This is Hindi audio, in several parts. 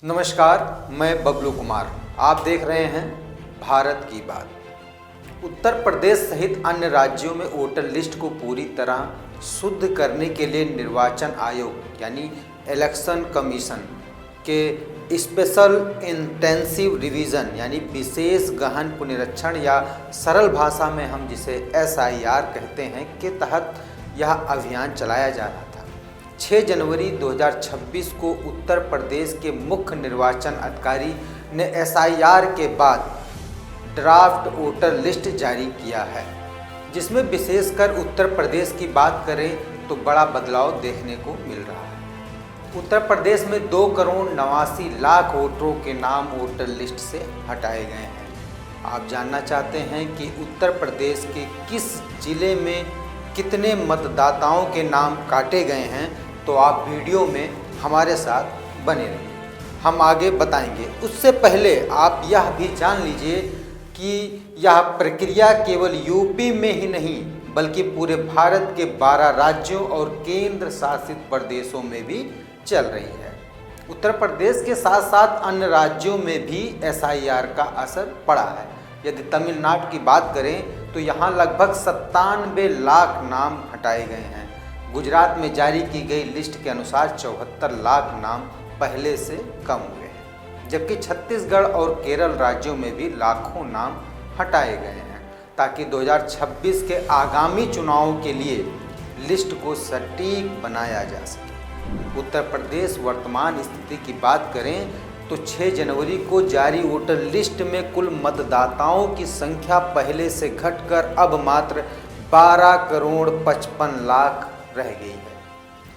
नमस्कार, मैं बबलू कुमार। आप देख रहे हैं भारत की बात। उत्तर प्रदेश सहित अन्य राज्यों में वोटर लिस्ट को पूरी तरह शुद्ध करने के लिए निर्वाचन आयोग यानी इलेक्शन कमीशन के स्पेशल इंटेंसिव रिवीजन यानी विशेष गहन पुनरीक्षण या सरल भाषा में हम जिसे SIR कहते हैं के तहत यह अभियान चलाया जा रहा था। 6 जनवरी 2026 को उत्तर प्रदेश के मुख्य निर्वाचन अधिकारी ने SIR के बाद ड्राफ्ट वोटर लिस्ट जारी किया है, जिसमें विशेषकर उत्तर प्रदेश की बात करें तो बड़ा बदलाव देखने को मिल रहा है। उत्तर प्रदेश में 2 करोड़ 89 लाख वोटरों के नाम वोटर लिस्ट से हटाए गए हैं। आप जानना चाहते हैं कि उत्तर प्रदेश के किस जिले में कितने मतदाताओं के नाम काटे गए हैं, तो आप वीडियो में हमारे साथ बने रहिए, हम आगे बताएंगे। उससे पहले आप यह भी जान लीजिए कि यह प्रक्रिया केवल यूपी में ही नहीं बल्कि पूरे भारत के 12 राज्यों और केंद्र शासित प्रदेशों में भी चल रही है। उत्तर प्रदेश के साथ साथ अन्य राज्यों में भी SIR का असर पड़ा है। यदि तमिलनाडु की बात करें तो यहाँ लगभग 97 लाख नाम हटाए गए हैं। गुजरात में जारी की गई लिस्ट के अनुसार 74 लाख नाम पहले से कम हुए हैं, जबकि छत्तीसगढ़ और केरल राज्यों में भी लाखों नाम हटाए गए हैं ताकि 2026 के आगामी चुनावों के लिए लिस्ट को सटीक बनाया जा सके। उत्तर प्रदेश वर्तमान स्थिति की बात करें तो 6 जनवरी को जारी वोटर लिस्ट में कुल मतदाताओं की संख्या पहले से घटकर अब मात्र 12 करोड़ 55 लाख रह गई है।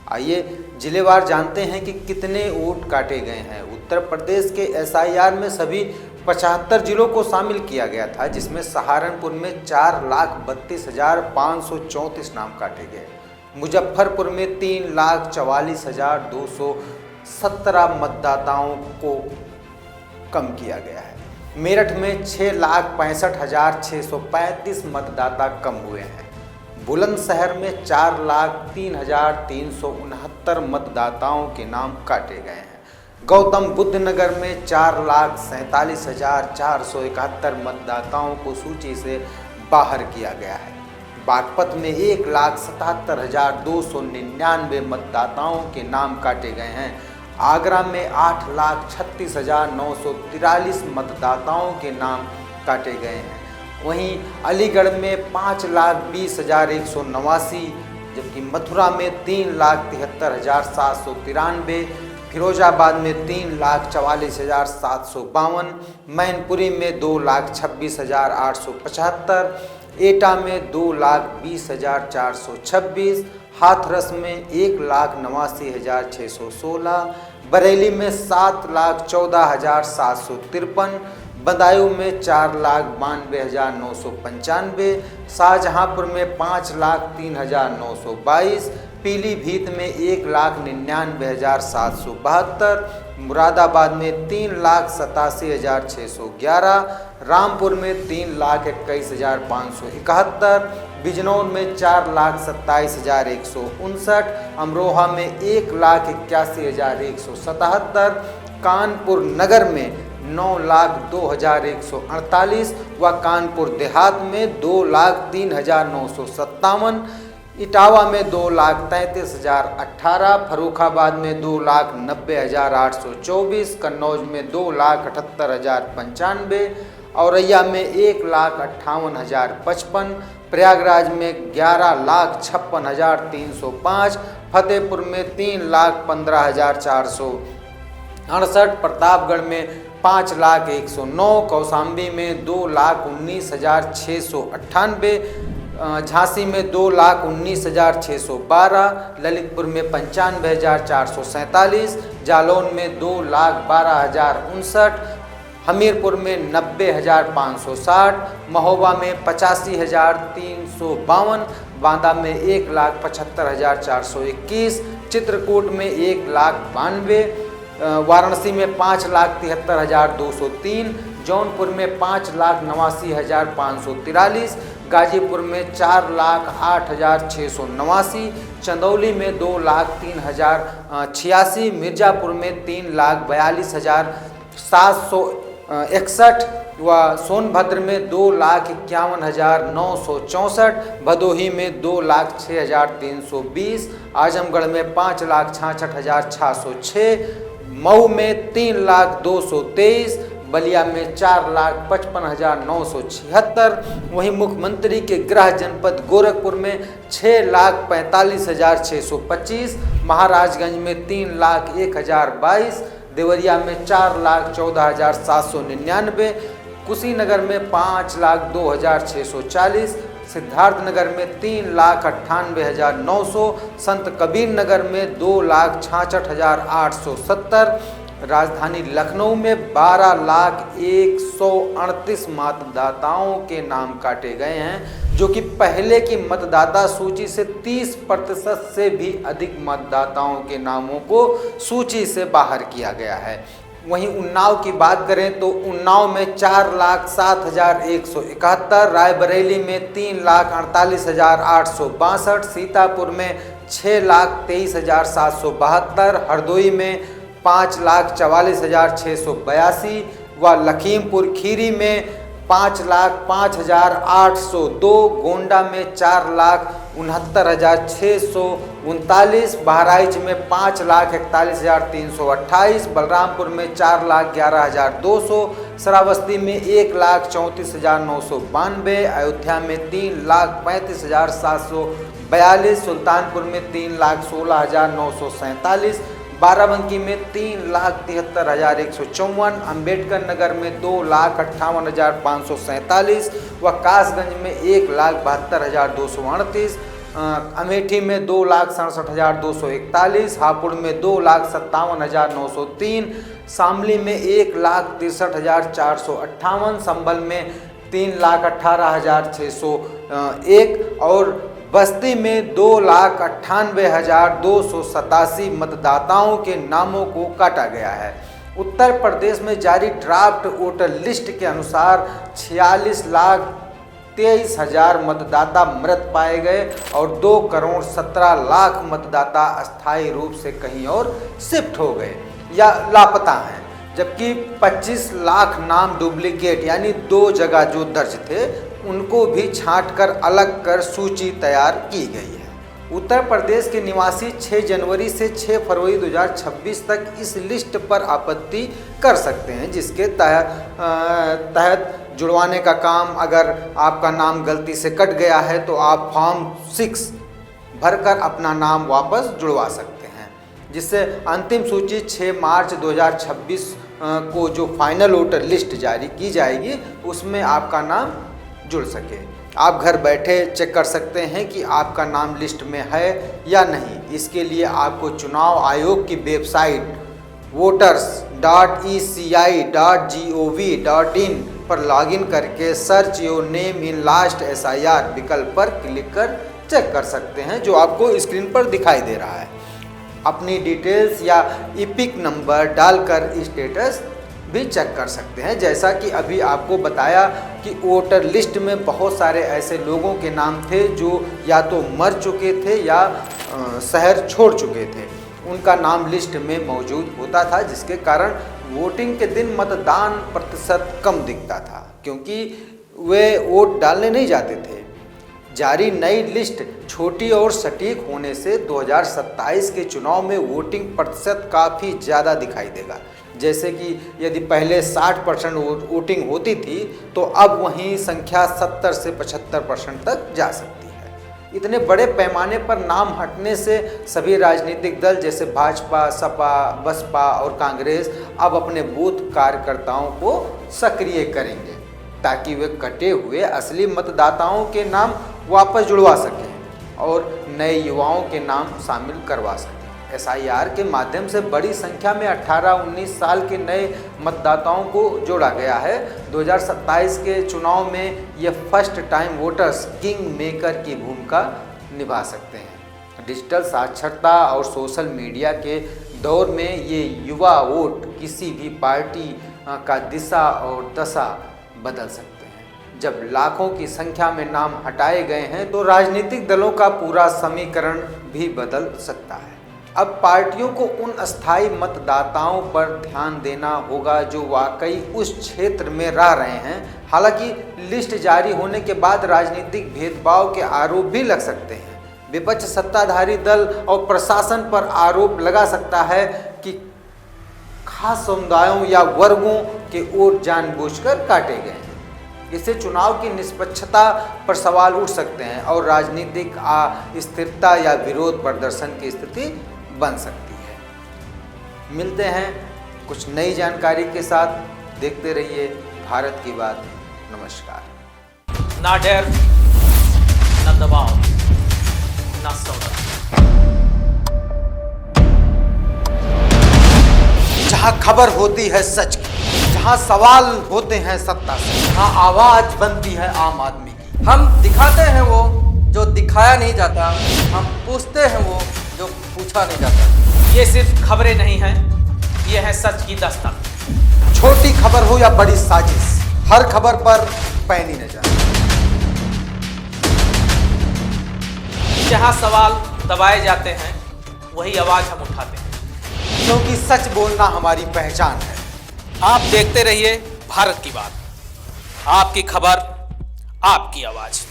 आइए जिलेवार जानते हैं कि कितने वोट काटे गए हैं। उत्तर प्रदेश के SIR में सभी 75 जिलों को शामिल किया गया था, जिसमें सहारनपुर में 4,32,534 नाम काटे गए, मुजफ्फरपुर में 3,44,217 मतदाताओं को कम किया गया है, मेरठ में 6,65,635 मतदाता कम हुए हैं, बुलंदशहर में 4,03,369 मतदाताओं के नाम काटे गए हैं, गौतम बुद्ध नगर में 4,47,471 मतदाताओं को सूची से बाहर किया गया है, बागपत में 1,77,299 मतदाताओं के नाम काटे गए हैं, आगरा में 8,36,943 मतदाताओं के नाम काटे गए हैं, वहीं अलीगढ़ में 5,20,189, जबकि मथुरा में 3,73,793, फिरोजाबाद में 3,44,752, मैनपुरी में 2,26,875, एटा में 2,20,426, हाथरस में 1,89,616, बरेली में 7,14,753, बदायूं में 4,92,995, शाहजहांपुर में 5,03,922, पीलीभीत में 1,99,772, मुरादाबाद में 3,87,611, रामपुर में 3,21,571, बिजनौर में 4,27,159, अमरोहा में 1,81,177, कानपुर नगर में 9,02,148 व कानपुर देहात में 2,03,957, इटावा में 2,33,018, फर्रुखाबाद में 2,90,824, कन्नौज में 2,78,095, औरैया में 1,58,055, प्रयागराज में 11,56,305, फतेहपुर में 3,15,468, प्रतापगढ़ में 5,01,09, कौशाम्बी में 2,19,698, झांसी में 2,19,612, ललितपुर में 95,447, जालौन में 2,12,059, हमीरपुर में 90,560, महोबा में 85,352, बांदा में 1,75,421, चित्रकूट में 1,92,000, वाराणसी में 5,73,203, जौनपुर में 5,89,543, गाजीपुर में 4,08,689, चंदौली में 2,03,086, मिर्जापुर में 3,42,761 व सोनभद्र में 2,51,964, भदोही में 2,06,320, आजमगढ़ में 5,66,606, मऊ में 3,02,23, बलिया में 4,55,976। वहीं मुख्यमंत्री के गृह जनपद गोरखपुर में 6,45,625, महाराजगंज में 3,01,022, देवरिया में 4,14,799, कुशीनगर में 5,02,640, सिद्धार्थनगर में 3,98,900, संत कबीर नगर में 2,66,870, राजधानी लखनऊ में 12,138 मतदाताओं के नाम काटे गए हैं, जो कि पहले की मतदाता सूची से 30% से भी अधिक मतदाताओं के नामों को सूची से बाहर किया गया है। वहीं उन्नाव की बात करें तो उन्नाव में 4,07,171, रायबरेली में 3,48,862, सीतापुर में 6,23,772, हरदोई में 5,44,682 व लखीमपुर खीरी में 5,05,802, गोंडा में 4,69,639, बहराइच में 5,41,328, बलरामपुर में 4,11,200, श्रावस्ती में 1,34,992, अयोध्या में 3,35,742, सुल्तानपुर में 3,16,947, बाराबंकी में 3,73,154, अम्बेडकर नगर में 2,58,547 व कासगंज में 1,72,238, अमेठी में 2,67,241, हापुड़ में 2,57,903, शामली में 1,63,458, संभल में 3,18,601 और बस्ती में 2,98,287 मतदाताओं के नामों को काटा गया है। उत्तर प्रदेश में जारी ड्राफ्ट वोटर लिस्ट के अनुसार 46,23,000 मतदाता मृत पाए गए और 2,17,00,000 मतदाता अस्थायी रूप से कहीं और शिफ्ट हो गए या लापता हैं, जबकि 25 लाख नाम डुप्लीकेट यानी 2 जगह जो दर्ज थे उनको भी छांटकर अलग कर सूची तैयार की गई है। उत्तर प्रदेश के निवासी 6 जनवरी से 6 फरवरी 2026 तक इस लिस्ट पर आपत्ति कर सकते हैं, जिसके तहत जुड़वाने का काम, अगर आपका नाम गलती से कट गया है तो आप फॉर्म 6 भरकर अपना नाम वापस जुड़वा सकते हैं, जिससे अंतिम सूची 6 मार्च 2026 को जो फाइनल वोटर लिस्ट जारी की जाएगी उसमें आपका नाम जुड़ सके। आप घर बैठे चेक कर सकते हैं कि आपका नाम लिस्ट में है या नहीं। इसके लिए आपको चुनाव आयोग की वेबसाइट voters.eci.gov.in पर लॉगिन करके search your name in last SIR विकल्प पर क्लिक कर चेक कर सकते हैं, जो आपको स्क्रीन पर दिखाई दे रहा है। अपनी डिटेल्स या इपिक नंबर डालकर स्टेटस भी चेक कर सकते हैं। जैसा कि अभी आपको बताया कि वोटर लिस्ट में बहुत सारे ऐसे लोगों के नाम थे जो या तो मर चुके थे या शहर छोड़ चुके थे, उनका नाम लिस्ट में मौजूद होता था, जिसके कारण वोटिंग के दिन मतदान प्रतिशत कम दिखता था, क्योंकि वे वोट डालने नहीं जाते थे। जारी नई लिस्ट छोटी और सटीक होने से 2027 के चुनाव में वोटिंग प्रतिशत काफ़ी ज़्यादा दिखाई देगा। जैसे कि यदि पहले 60% वोटिंग होती थी तो अब वहीं संख्या 70 से 75% तक जा सकती है। इतने बड़े पैमाने पर नाम हटने से सभी राजनीतिक दल जैसे भाजपा, सपा, बसपा और कांग्रेस अब अपने बूथ कार्यकर्ताओं को सक्रिय करेंगे, ताकि वे कटे हुए असली मतदाताओं के नाम वापस जुड़वा सकें और नए युवाओं के नाम शामिल करवा सकें। SIR के माध्यम से बड़ी संख्या में 18-19 साल के नए मतदाताओं को जोड़ा गया है। 2027 के चुनाव में ये first time voters king maker की भूमिका निभा सकते हैं। डिजिटल साक्षरता और सोशल मीडिया के दौर में ये युवा वोट किसी भी पार्टी का दिशा और दशा बदल सकते हैं। जब लाखों की संख्या में नाम हटाए गए हैं तो राजनीतिक दलों का पूरा समीकरण भी बदल सकता है। अब पार्टियों को उन अस्थायी मतदाताओं पर ध्यान देना होगा जो वाकई उस क्षेत्र में रह रहे हैं। हालांकि लिस्ट जारी होने के बाद राजनीतिक भेदभाव के आरोप भी लग सकते हैं। विपक्ष सत्ताधारी दल और प्रशासन पर आरोप लगा सकता है कि खास समुदायों या वर्गों के वोट जानबूझकर काटे गए हैं। इससे चुनाव की निष्पक्षता पर सवाल उठ सकते हैं और राजनीतिक अस्थिरता या विरोध प्रदर्शन की स्थिति बन सकती है। मिलते हैं कुछ नई जानकारी के साथ। देखते रहिए भारत की बात। नमस्कार। ना डर, ना दबाव, ना सौदा। जहां खबर होती है सच की, जहां सवाल होते हैं सत्ता से, जहां आवाज बनती है आम आदमी की। हम दिखाते हैं वो जो दिखाया नहीं जाता, हम पूछते हैं वो जो पूछा नहीं जाता। ये सिर्फ खबरें नहीं हैं, ये है सच की दस्तक। छोटी खबर हो या बड़ी साजिश, हर खबर पर पैनी नजर। जहां सवाल दबाए जाते हैं वही आवाज हम उठाते हैं, क्योंकि सच बोलना हमारी पहचान है। आप देखते रहिए भारत की बात, आपकी खबर, आपकी आवाज।